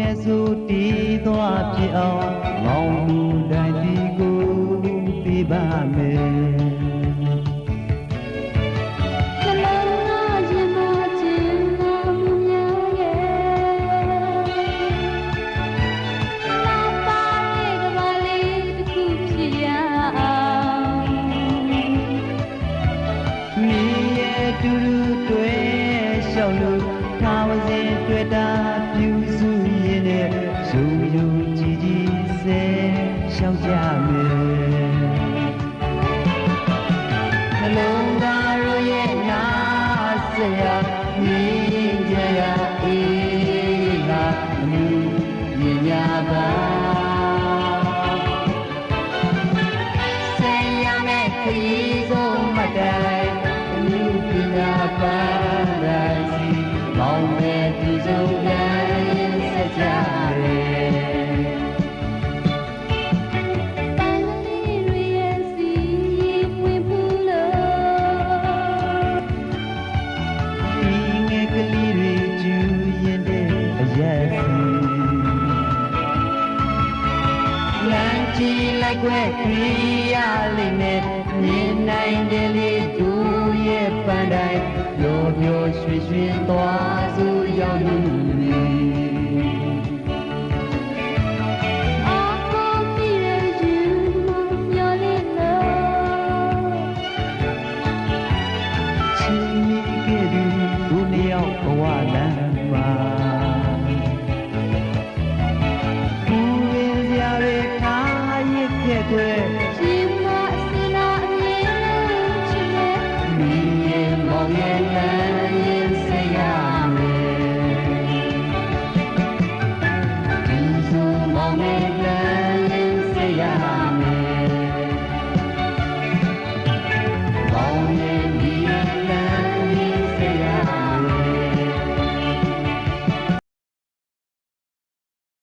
ယ်ဆိုတီးသွားဖြစ်အောင်မောင်လူတိုင်းဒီကိုပေးပါမယ်တူတူတွေ့ရှောက်လို့ထားပါစေတွေ့တာပြုစုရင်းနဲ့ရုံရုံကြည်ကြည်စဲရှောက်ကြမယ်နှလုံးသားရဲ့နာစရာမြင်ကြရအေးငါအမှုမြင်ရပါဆယ်ရမယ့်ခရီးဆုံးမတိုင်ပါရိုင်းစီမောင်မဲ့ဒီစုံပြန်ဆက်ကြတယ်ပန်းလေးတွေရဲ့စီဝင်ဖူးလို့ဒီငယ်ကလေးတွေကျူရင်တဲ့အရက်စီလမ်းကြည့်လိုက်ွယ်ကြည့်ရလိမ့်မယ်မြင်နိုင်တယ်လေသူရဲ့ပန်းတိုင်းလိုမျိုးရွှေရွှေသွားစုရောက်နေဘဝလမ်းမှာဘူးရင်စရာတွေခါရစ်ခဲ့တဲ့ရှင်မအစနာအမြင်ချစ်တဲ့မိရင်မောင်ရဲ့